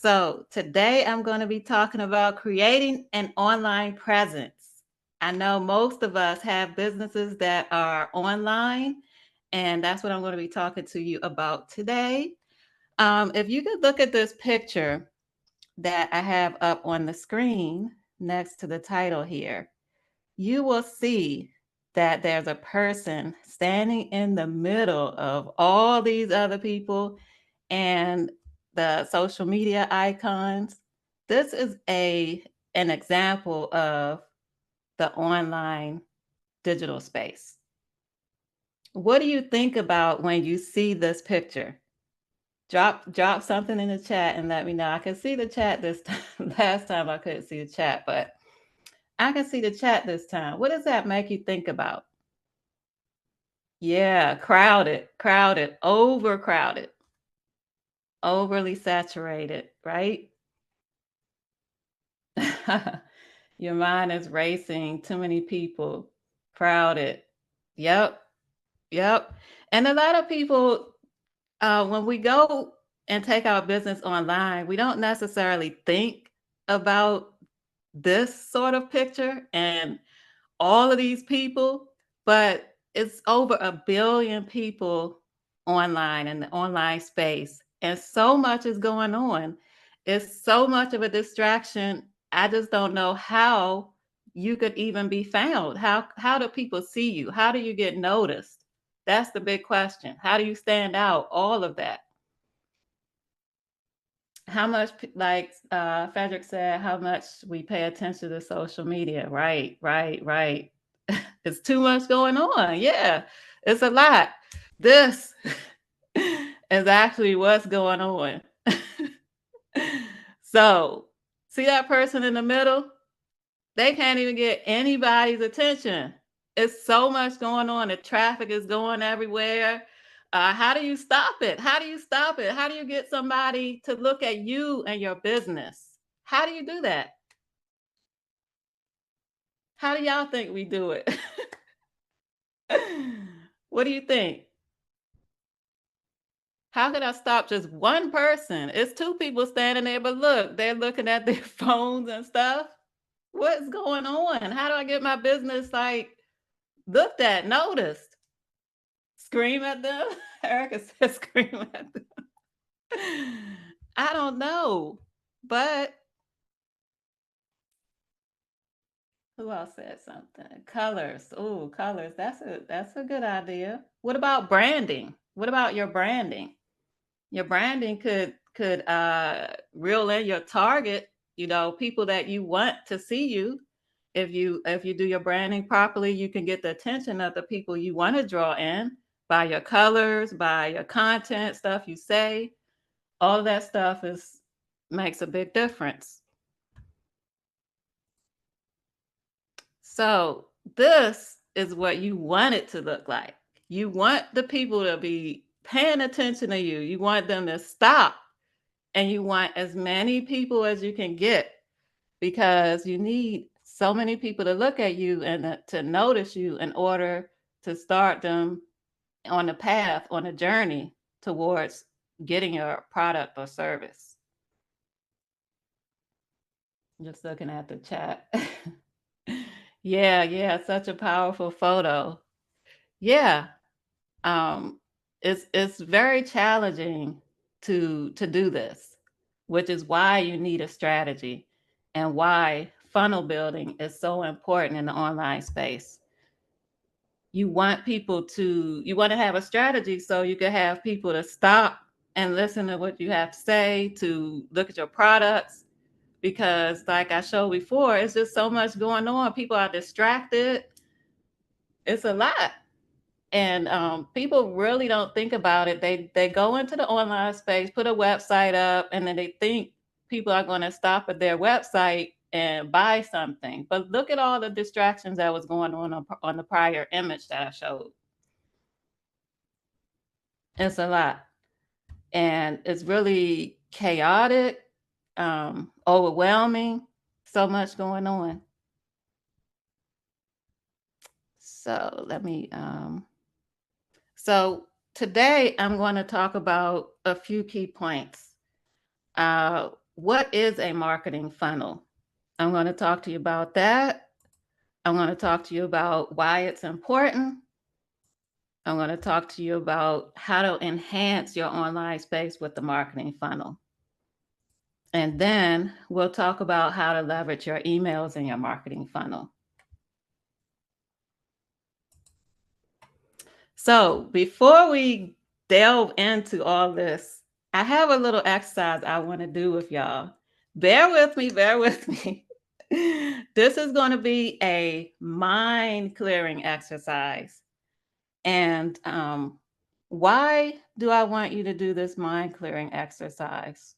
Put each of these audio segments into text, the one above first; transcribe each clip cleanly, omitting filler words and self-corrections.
So today I'm going to be talking about creating an online presence. I know most of us have businesses that are online, and that's what I'm going to be talking to you about today. If you could look at this picture that I have up on the screen next to the title here, you will see that there's a person standing in the middle of all these other people and the social media icons. This is an example of the online digital space. What do you think about when you see this picture? Drop something in the chat and let me know. I can see the chat this time. Last time I couldn't see the chat, but I can see the chat this time. What does that make you think about? Yeah, crowded, overcrowded, overly saturated, right? Your mind is racing, too many people, crowded. Yep, yep. And a lot of people, when we go and take our business online, we don't necessarily think about this sort of picture and all of these people, but it's over 1 billion people online in the online space. And so much is going on. It's so much of a distraction. I just don't know how you could even be found. How do people see you? How do you get noticed? That's the big question. How do you stand out? All of that. How much, like Frederick said, how much we pay attention to social media. Right, right, right. It's too much going on. Yeah, it's a lot. This is actually what's going on. So, see that person in the middle? They can't even get anybody's attention. It's so much going on. The traffic is going everywhere. How do you stop it? How do you stop it? How do you get somebody to look at you and your business? How do you do that? How do y'all think we do it? What do you think? How could I stop just one person? It's two people standing there, but look, they're looking at their phones and stuff. What's going on? How do I get my business like looked at, noticed? Scream at them? Erica says scream at them. I don't know. But who else said something? Colors. Oh, colors. That's a good idea. What about branding? What about your branding? Your branding could reel in your target, people that you want to see you. If you do your branding properly, you can get the attention of the people you want to draw in by your colors, by your content, stuff you say. All of that stuff is makes a big difference. So this is what you want it to look like. You want the people to be paying attention to you. You want them to stop, and you want as many people as you can get, because you need so many people to look at you and to notice you in order to start them on a path, on a journey towards getting your product or service. Just looking at the chat. Yeah, such a powerful photo. Yeah. Um, it's very challenging to do this, which is why you need a strategy and why funnel building is so important in the online space. You want to have a strategy so you can have people to stop and listen to what you have to say, to look at your products, because like I showed before, it's just so much going on. People are distracted. It's a lot. And people really don't think about it. They go into the online space, put a website up, and then they think people are going to stop at their website and buy something. But look at all the distractions that was going on the prior image that I showed. It's a lot, and it's really chaotic, overwhelming. So much going on. So let me. So today I'm going to talk about a few key points. what is a marketing funnel? I'm going to talk to you about that. I'm going to talk to you about why it's important. I'm going to talk to you about how to enhance your online space with the marketing funnel. And then we'll talk about how to leverage your emails in your marketing funnel. So before we delve into all this, I have a little exercise I want to do with y'all. Bear with me, bear with me. This is going to be a mind clearing exercise. And why do I want you to do this mind clearing exercise?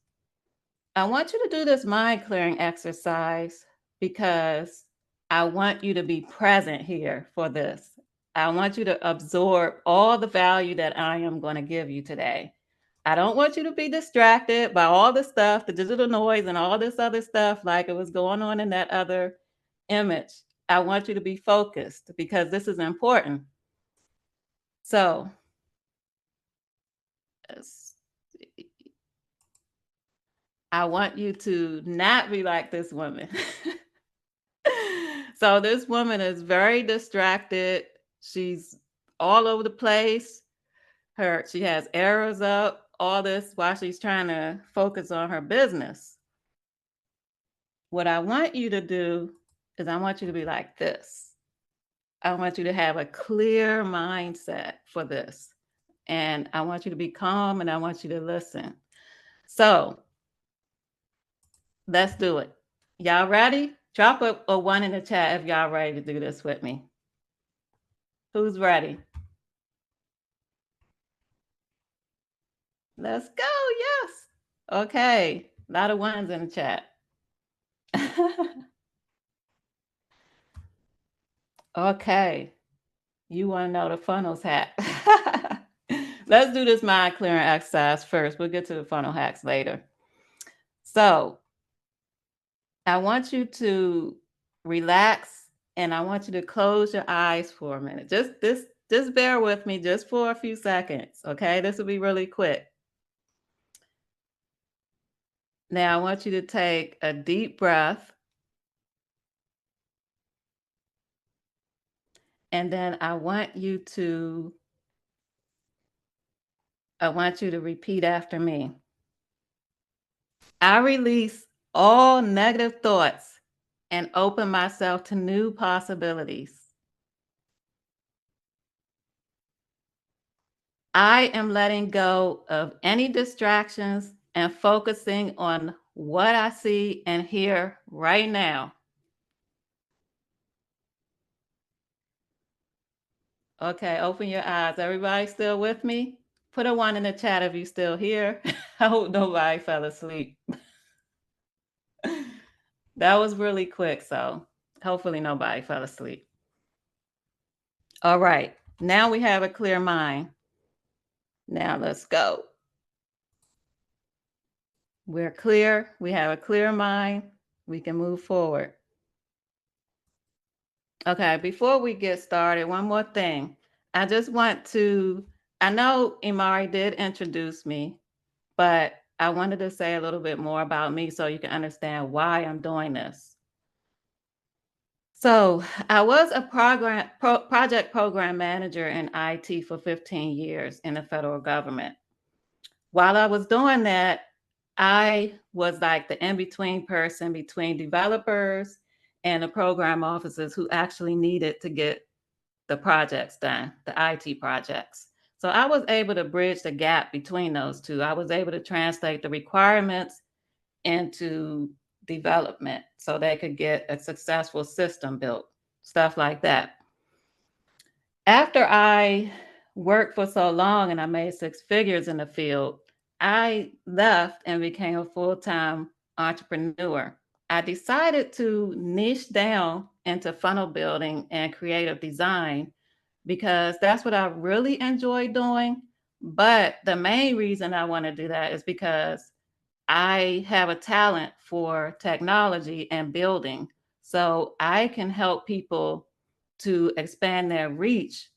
I want you to do this mind clearing exercise because I want you to be present here for this. I want you to absorb all the value that I am going to give you today. I don't want you to be distracted by all the stuff, the digital noise, and all this other stuff like it was going on in that other image. I want you to be focused because this is important. So, I want you to not be like this woman. So this woman is very distracted. She's all over the place. She has arrows up, all this while she's trying to focus on her business. What I want you to do is I want you to be like this. I want you to have a clear mindset for this. And I want you to be calm and I want you to listen. So let's do it. Y'all ready? Drop a one in the chat if y'all ready to do this with me. Who's ready? Let's go. Yes. Okay. A lot of ones in the chat. Okay. You want to know the funnels hack. Let's do this mind clearing exercise first. We'll get to the funnel hacks later. So I want you to relax and I want you to close your eyes for a minute. Just bear with me just for a few seconds. Okay. This will be really quick. Now I want you to take a deep breath. And then I want you to repeat after me. I release all negative thoughts and open myself to new possibilities. I am letting go of any distractions and focusing on what I see and hear right now. Okay, open your eyes. Everybody still with me? Put a one in the chat if you're still here. I hope nobody fell asleep. That was really quick, so hopefully nobody fell asleep. All right, now we have a clear mind. Now let's go. We're clear. We have a clear mind. We can move forward. Okay, before we get started, one more thing. I just want to, I know Imari did introduce me, but I wanted to say a little bit more about me so you can understand why I'm doing this. So I was a project program manager in IT for 15 years in the federal government. While I was doing that, I was like the in-between person between developers and the program officers who actually needed to get the projects done, the IT projects. So I was able to bridge the gap between those two. I was able to translate the requirements into development so they could get a successful system built, stuff like that. After I worked for so long and I made six figures in the field, I left and became a full-time entrepreneur. I decided to niche down into funnel building and creative design because that's what I really enjoy doing. But the main reason I want to do that is because I have a talent for technology and building. So I can help people to expand their reach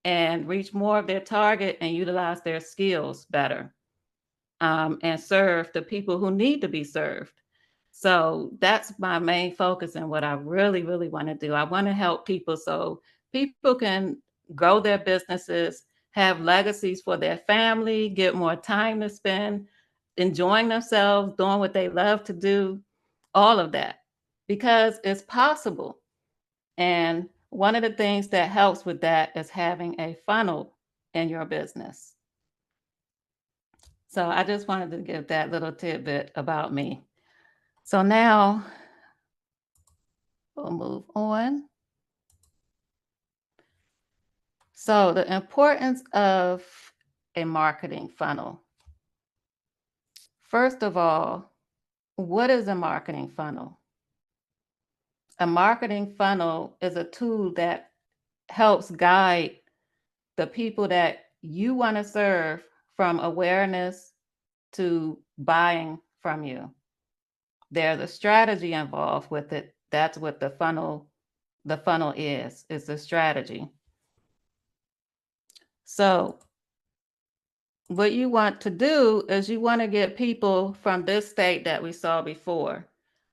and reach more of their target and utilize their skills better. and serve the people who need to be served. So that's my main focus and what I really, really want to do. I want to help people so people can grow their businesses, have legacies for their family, get more time to spend enjoying themselves, doing what they love to do, all of that, because it's possible. And one of the things that helps with that is having a funnel in your business. So I just wanted to give that little tidbit about me. So now we'll move on. So the importance of a marketing funnel. First of all, what is a marketing funnel? A marketing funnel is a tool that helps guide the people that you want to serve from awareness to buying from you. There's a strategy involved with it. That's what the funnel is. It's a strategy. So what you want to do is you want to get people from this state that we saw before.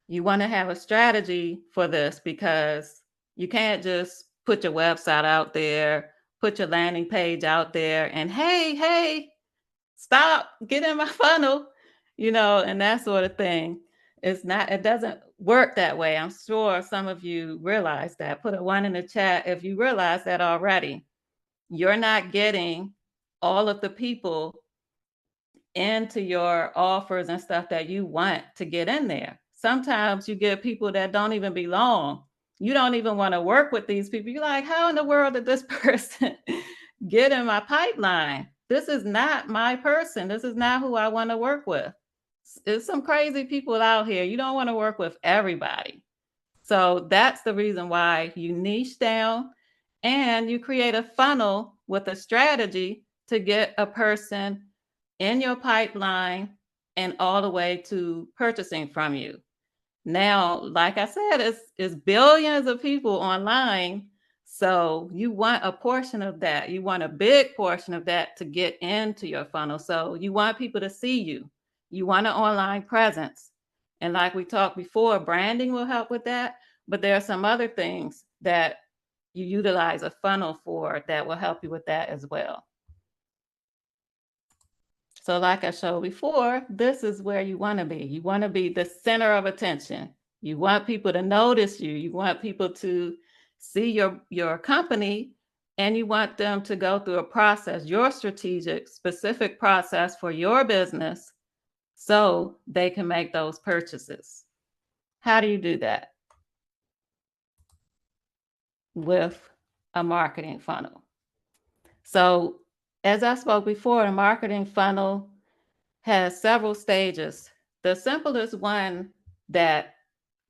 You want to have a strategy for this because you can't just put your website out there, put your landing page out there, and hey, stop, get in my funnel, and that sort of thing. It doesn't work that way. I'm sure some of you realize that. Put a 1 in the chat if you realize that already. You're not getting all of the people into your offers and stuff that you want to get in there. Sometimes you get people that don't even belong. You don't even want to work with these people. You're like, how in the world did this person get in my pipeline? This is not my person. This is not who I want to work with. There's some crazy people out here. You don't want to work with everybody. So that's the reason why you niche down and you create a funnel with a strategy to get a person in your pipeline and all the way to purchasing from you. Now, like I said, it's billions of people online. So you want a portion of that. You want a big portion of that to get into your funnel. So you want people to see you. You want an online presence. And like we talked before, branding will help with that. But there are some other things that you utilize a funnel for that will help you with that as well. So like I showed before, this is where you want to be. You want to be the center of attention. You want people to notice you. You want people to see your company, and you want them to go through a process, your strategic, specific process for your business so they can make those purchases. How do you do that? With a marketing funnel. So as I spoke before, a marketing funnel has several stages. The simplest one that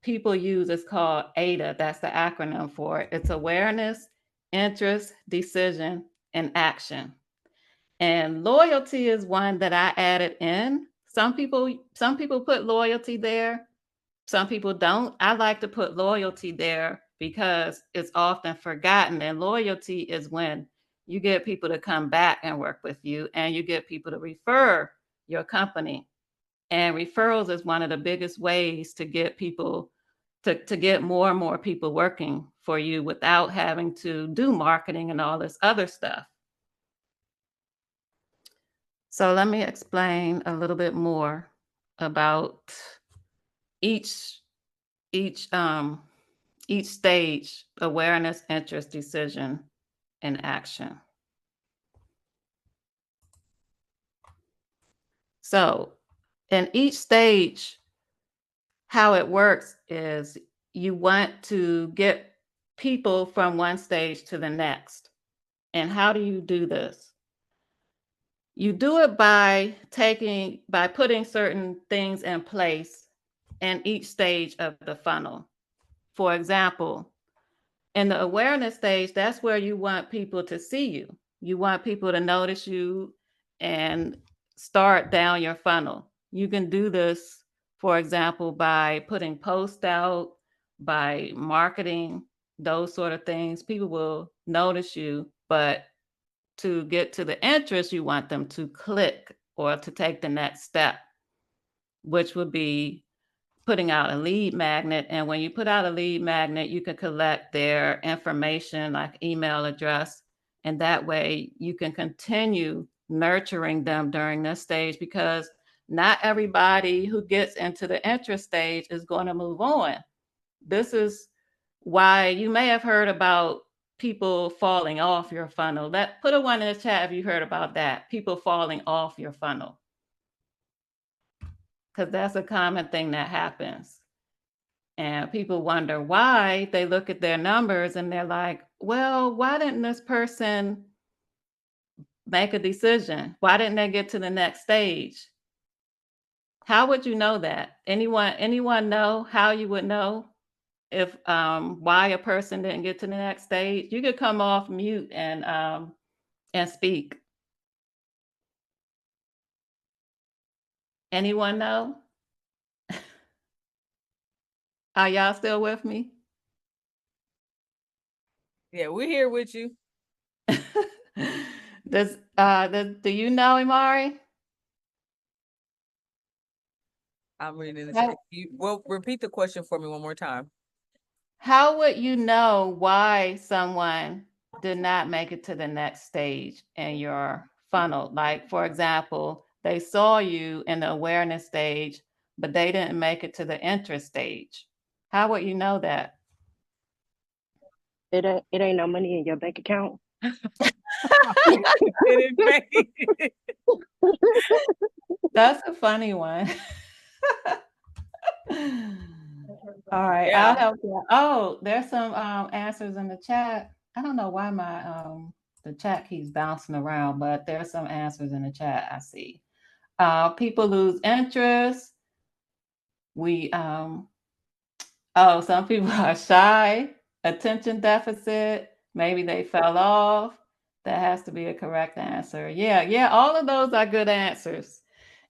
people use is called AIDA. That's the acronym for it. It's awareness, interest, decision, and action. And loyalty is one that I added in. Some people put loyalty there. Some people don't. I like to put loyalty there because it's often forgotten. And loyalty is when you get people to come back and work with you, and you get people to refer your company. And referrals is one of the biggest ways to get people to get more and more people working for you without having to do marketing and all this other stuff. So let me explain a little bit more about each stage: awareness, interest, decision, and action. So in each stage, how it works is you want to get people from one stage to the next. And how do you do this? You do it by putting certain things in place in each stage of the funnel. For example, in the awareness stage, that's where you want people to see you. You want people to notice you and start down your funnel. You can do this, for example, by putting posts out, by marketing, those sort of things. People will notice you, but to get to the interest, you want them to click or to take the next step, which would be putting out a lead magnet. And when you put out a lead magnet, you can collect their information, like email address. And that way you can continue nurturing them during this stage, because not everybody who gets into the interest stage is going to move on. This is why you may have heard about people falling off your funnel. Put a one in the chat if you heard about that, people falling off your funnel, because that's a common thing that happens. And people wonder why. They look at their numbers and they're like, well, why didn't this person make a decision? Why didn't they get to the next stage? How would you know that? Anyone know how you would know if why a person didn't get to the next stage? You could come off mute and speak. Anyone know? Are y'all still with me? Yeah, we're here with you. Do you know, Imari? I'm reading this. Well, repeat the question for me one more time. How would you know why someone did not make it to the next stage in your funnel? Like, for example, they saw you in the awareness stage, but they didn't make it to the interest stage. How would you know that? It ain't no money in your bank account. That's a funny one. All right, Yeah. I'll help you. Oh, there's some answers in the chat. I don't know why my the chat keeps bouncing around, but there's some answers in the chat I see. People lose interest. Some people are shy, attention deficit, maybe they fell off. That has to be a correct answer. Yeah, all of those are good answers.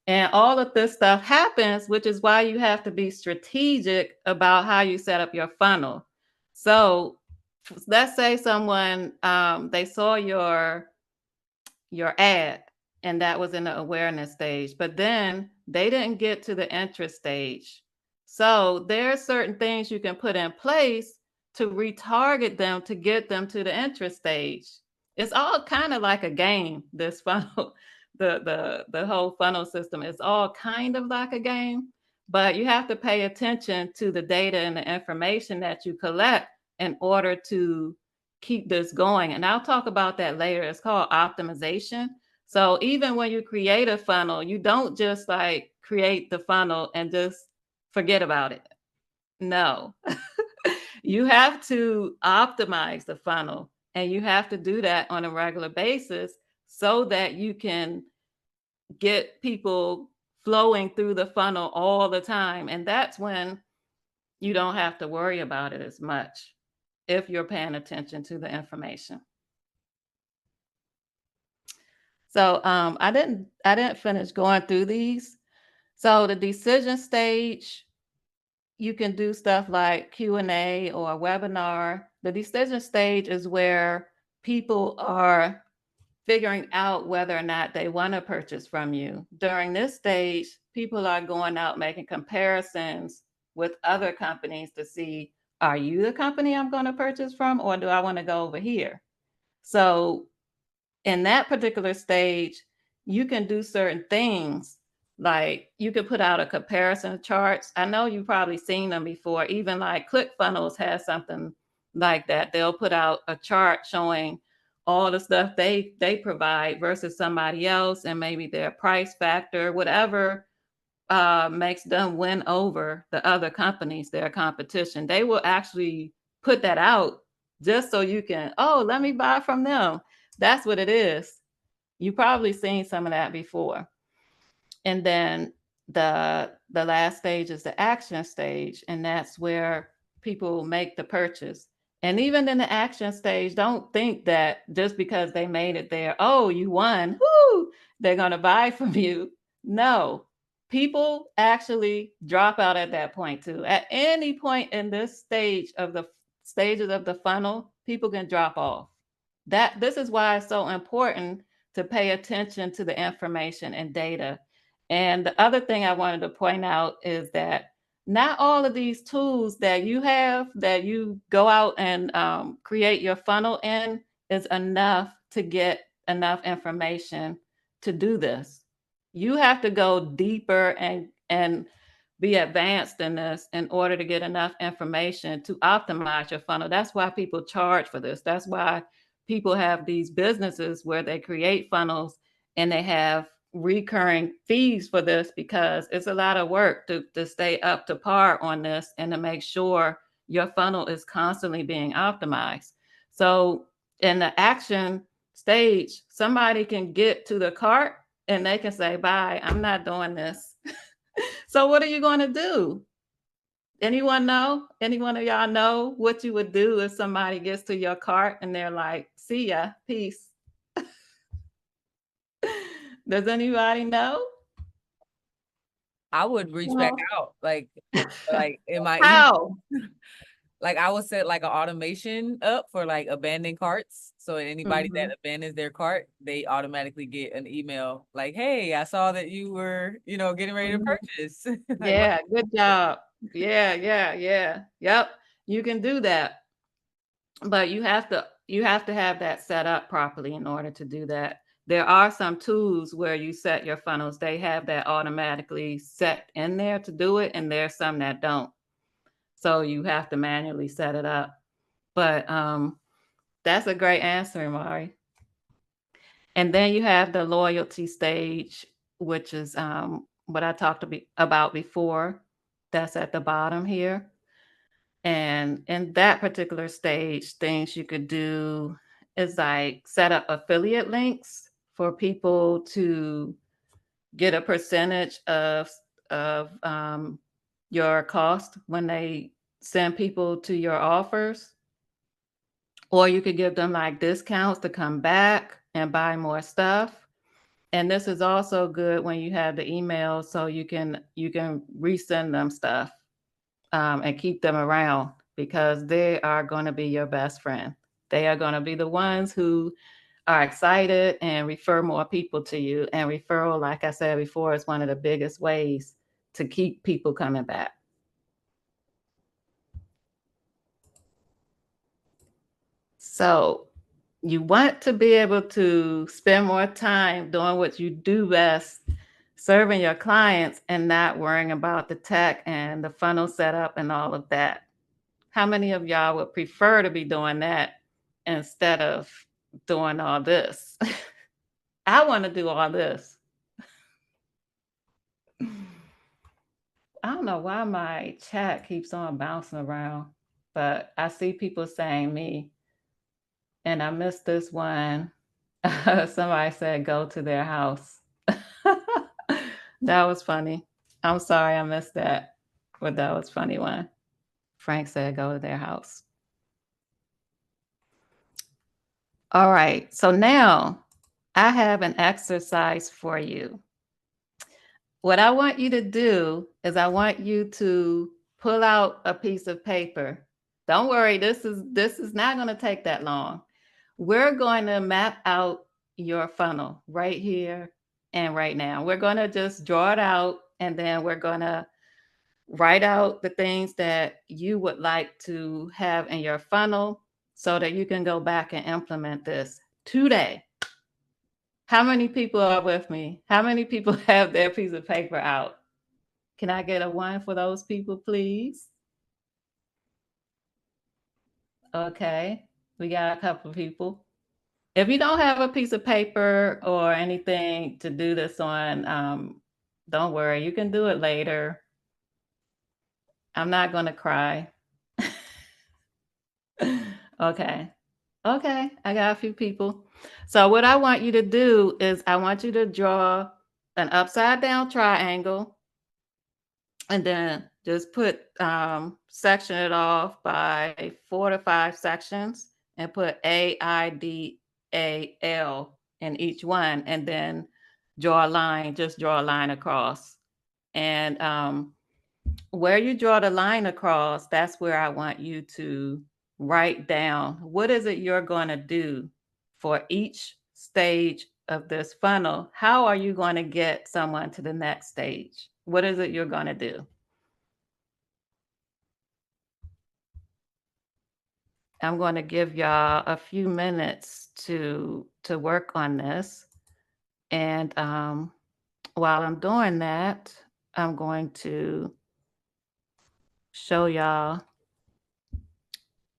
And all of this stuff happens, which is why you have to be strategic about how you set up your funnel. So let's say someone, they saw your ad and that was in the awareness stage, but then they didn't get to the interest stage. So there are certain things you can put in place to retarget them to get them to the interest stage. It's all kind of like a game, this funnel. The whole funnel system is all kind of like a game, but you have to pay attention to the data and the information that you collect in order to keep this going. And I'll talk about that later. It's called optimization. So even when you create a funnel, you don't just like create the funnel and just forget about it. No. You have to optimize the funnel, and you have to do that on a regular basis so that you can get people flowing through the funnel all the time. And that's when you don't have to worry about it as much if you're paying attention to the information. So I didn't finish going through these. So the decision stage, you can do stuff like Q&A or a webinar. The decision stage is where people are figuring out whether or not they want to purchase from you. During this stage, people are going out making comparisons with other companies to see, are you the company I'm going to purchase from, or do I want to go over here? So in that particular stage, you can do certain things. Like you could put out a comparison of charts. I know you've probably seen them before. Even like ClickFunnels has something like that. They'll put out a chart showing all the stuff they provide versus somebody else, and maybe their price factor, whatever makes them win over the other companies, their competition. They will actually put that out just so you can, oh, let me buy from them. That's what it is. You've probably seen some of that before. And then the last stage is the action stage, and that's where people make the purchase. And even in the action stage, don't think that just because they made it there, oh, you won, whoo, they're going to buy from you. No, people actually drop out at that point too. At any point in this stage of the stages of the funnel, people can drop off. This is why it's so important to pay attention to the information and data. And the other thing I wanted to point out is that not all of these tools that you have that you go out and create your funnel in is enough to get enough information to do this. You have to go deeper and be advanced in this in order to get enough information to optimize your funnel. That's why people charge for this. That's why people have these businesses where they create funnels and they have recurring fees for this, because it's a lot of work to stay up to par on this and to make sure your funnel is constantly being optimized. So in the action stage, somebody can get to the cart and they can say, bye, I'm not doing this. So what are you going to do? Anyone know? Any one of y'all know what you would do if somebody gets to your cart and they're like, see ya, peace? Does anybody know? I would reach back out, like in my How? email. Like I would set like an automation up for like abandoned carts. So anybody that abandons their cart, they automatically get an email like, hey, I saw that you were, getting ready to purchase. Like, Yeah, good job. Yeah. Yep. You can do that. But you have to have that set up properly in order to do that. There are some tools where you set your funnels. They have that automatically set in there to do it, and there's some that don't. So you have to manually set it up. But that's a great answer, Mari. And then you have the loyalty stage, which is what I talked about before. That's at the bottom here. And in that particular stage, things you could do is like set up affiliate links for people to get a percentage of your cost when they send people to your offers. Or you could give them like discounts to come back and buy more stuff. And this is also good when you have the emails, so you can resend them stuff and keep them around, because they are going to be your best friend. They are going to be the ones who are excited and refer more people to you. And referral, like I said before, is one of the biggest ways to keep people coming back. So you want to be able to spend more time doing what you do best, serving your clients, and not worrying about the tech and the funnel setup and all of that. How many of y'all would prefer to be doing that instead of doing all this? I want to do all this. I don't know why my chat keeps on bouncing around, but I see people saying me, and I missed this one. Somebody said go to their house. That was funny. I'm sorry I missed that, but that was funny one. Frank said go to their house. All right, so now I have an exercise for you. What I want you to do is I want you to pull out a piece of paper. Don't worry, this is not going to take that long. We're going to map out your funnel right here and right now. We're going to just draw it out, and then we're going to write out the things that you would like to have in your funnel so that you can go back and implement this today. How many people are with me? How many people have their piece of paper out? Can I get a one for those people, please? Okay, we got a couple of people. If you don't have a piece of paper or anything to do this on, don't worry, you can do it later. I'm not going to cry. Okay. Okay, I got a few people. So what I want you to do is I want you to draw an upside down triangle, and then just section it off by 4 to 5 sections and put AIDAL in each one, and then draw a line, just draw a line across. And where you draw the line across, that's where I want you to write down what is it you're going to do for each stage of this funnel, how are you going to get someone to the next stage? What is it you're going to do? I'm going to give y'all a few minutes to work on this. And while I'm doing that, I'm going to show y'all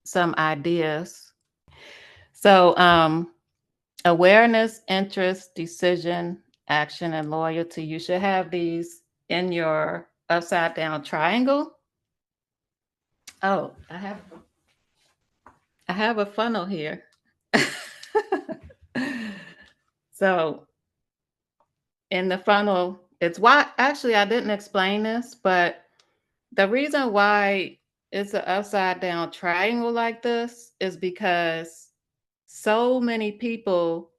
some ideas. So awareness, interest, decision, action, and loyalty. You should have these in your upside down triangle. Oh, I have a funnel here. So in the funnel, it's why actually I didn't explain this, but the reason why it's an upside down triangle like this is because so many people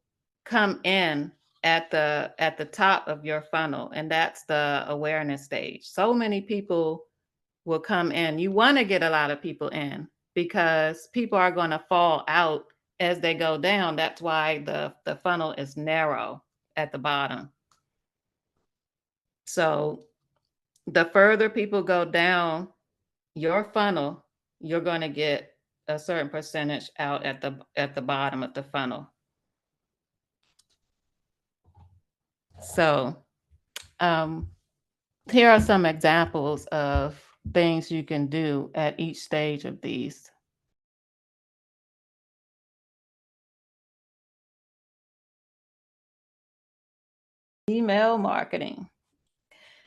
come in at the top of your funnel, and that's the awareness stage. So many people will come in. You want to get a lot of people in because people are going to fall out as they go down. That's why the funnel is narrow at the bottom. So the further people go down your funnel, you're going to get a certain percentage out at the bottom of the funnel. So here are some examples of things you can do at each stage of these. Email marketing.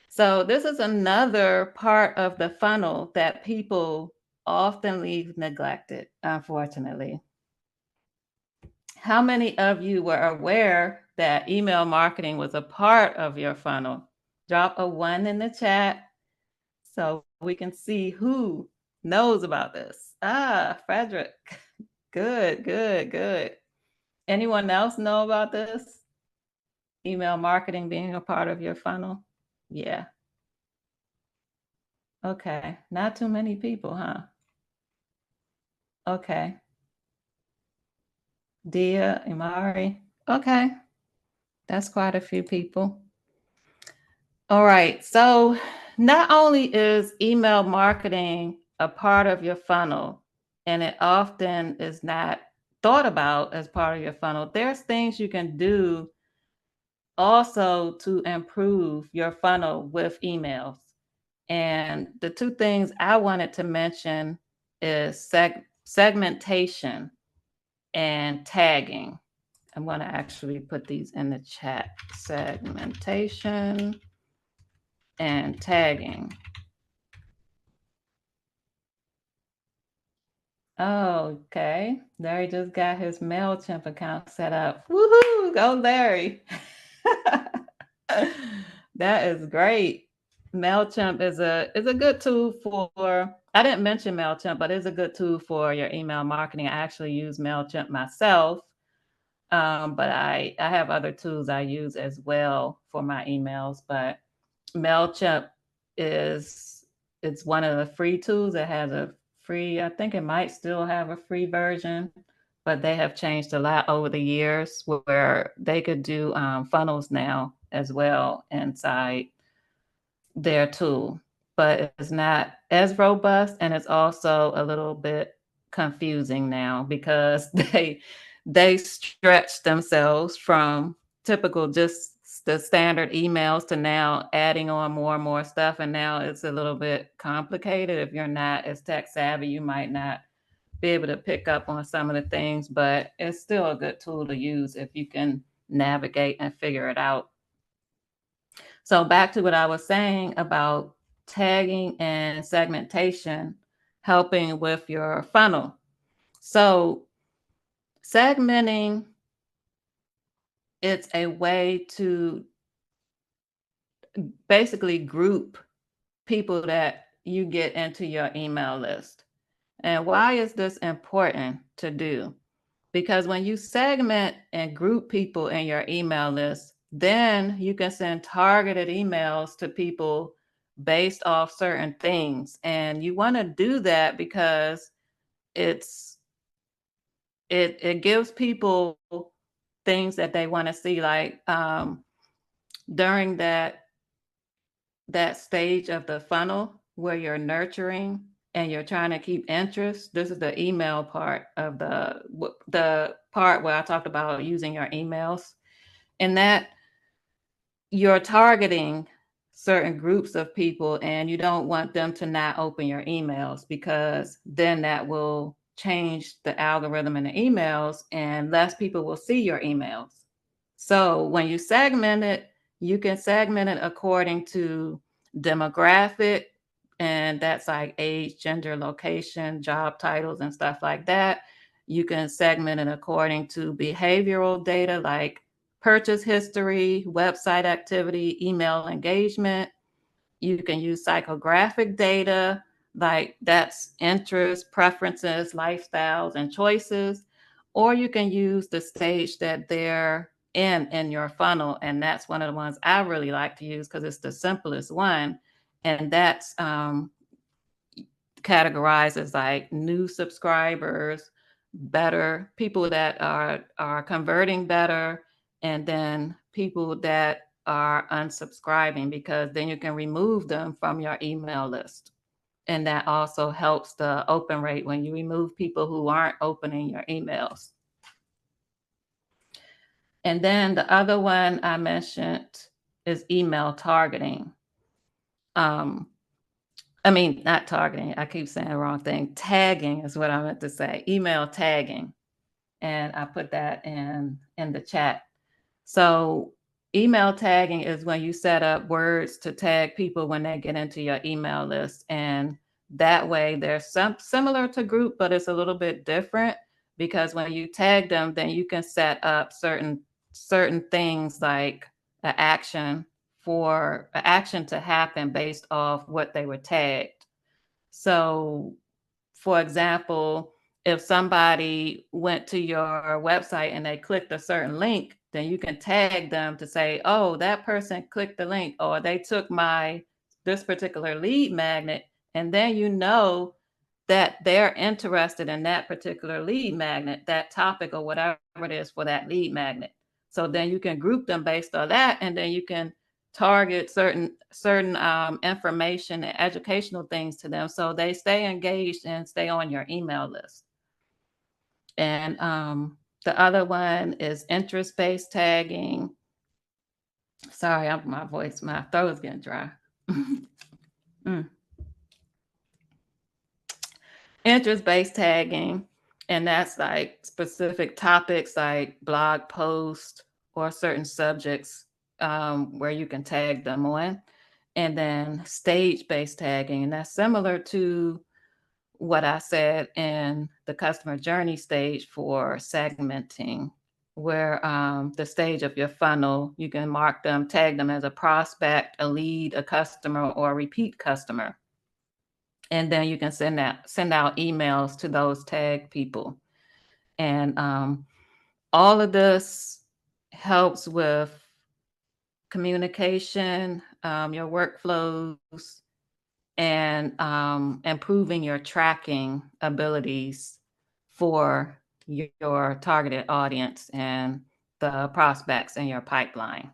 So this is another part of the funnel that people often leave neglected, unfortunately. How many of you were aware that email marketing was a part of your funnel? Drop a 1 in the chat so we can see who knows about this. Frederick. Good, good, good. Anyone else know about this? Email marketing being a part of your funnel? Yeah. Okay. Not too many people, huh? Okay. Dia, Imari. Okay. That's quite a few people. All right. So not only is email marketing a part of your funnel, and it often is not thought about as part of your funnel, there's things you can do also to improve your funnel with emails. And the two things I wanted to mention is segmentation and tagging. I'm going to actually put these in the chat. Segmentation and tagging. Okay. Larry just got his MailChimp account set up. Woohoo! Go, Larry. That is great. MailChimp is a good tool for, I didn't mention MailChimp, but it's a good tool for your email marketing. I actually use MailChimp myself. But I have other tools I use as well for my emails. But MailChimp it's one of the free tools. It has a free, I think it might still have a free version, but they have changed a lot over the years where they could do funnels now as well inside their tool. But it's not as robust, and it's also a little bit confusing now because they stretch themselves from typical just the standard emails to now adding on more and more stuff, and now it's a little bit complicated. If you're not as tech savvy, you might not be able to pick up on some of the things, but it's still a good tool to use if you can navigate and figure it out. So back to what I was saying about tagging and segmentation helping with your funnel. So segmenting, it's a way to basically group people that you get into your email list. And why is this important to do? Because when you segment and group people in your email list, then you can send targeted emails to people based off certain things. And you want to do that because it gives people things that they want to see, like during that stage of the funnel where you're nurturing and you're trying to keep interest. This is the email part of the part where I talked about using your emails, and that you're targeting certain groups of people, and you don't want them to not open your emails, because then that will change the algorithm in the emails and less people will see your emails. So when you segment it, you can segment it according to demographic, and that's like age, gender, location, job titles, and stuff like that. You can segment it according to behavioral data like purchase history, website activity, email engagement. You can use psychographic data, like that's interests, preferences, lifestyles, and choices. Or you can use the stage that they're in your funnel. And that's one of the ones I really like to use because it's the simplest one. And that's categorized as like new subscribers, better people that are converting better, and then people that are unsubscribing, because then you can remove them from your email list. And that also helps the open rate when you remove people who aren't opening your emails. And then the other one I mentioned is email targeting. Not targeting. I keep saying the wrong thing. Tagging is what I meant to say. Email tagging. And I put that in the chat. So email tagging is when you set up words to tag people when they get into your email list. And that way they're similar to group, but it's a little bit different, because when you tag them, then you can set up certain things like an action to happen based off what they were tagged. So for example, if somebody went to your website and they clicked a certain link, then you can tag them to say, oh, that person clicked the link, or they took this particular lead magnet. And then you know that they're interested in that particular lead magnet, that topic, or whatever it is for that lead magnet. So then you can group them based on that, and then you can target certain information and educational things to them, so they stay engaged and stay on your email list. And the other one is interest-based tagging. Sorry, my throat is getting dry. Interest-based tagging, and that's like specific topics like blog posts or certain subjects where you can tag them on. And then stage-based tagging, and that's similar to what I said in the customer journey stage for segmenting, where the stage of your funnel, you can tag them as a prospect, a lead, a customer, or a repeat customer. And then you can send out emails to those tagged people. And all of this helps with communication, your workflows, and improving your tracking abilities for your targeted audience and the prospects in your pipeline.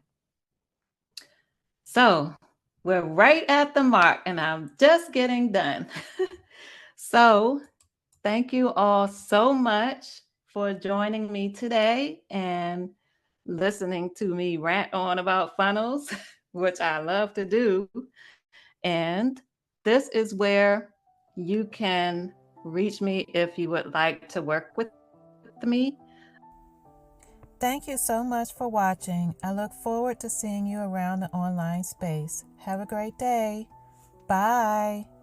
So we're right at the mark, and I'm just getting done. So thank you all so much for joining me today and listening to me rant on about funnels, which I love to do. And this is where you can reach me if you would like to work with me. Thank you so much for watching. I look forward to seeing you around the online space. Have a great day. Bye.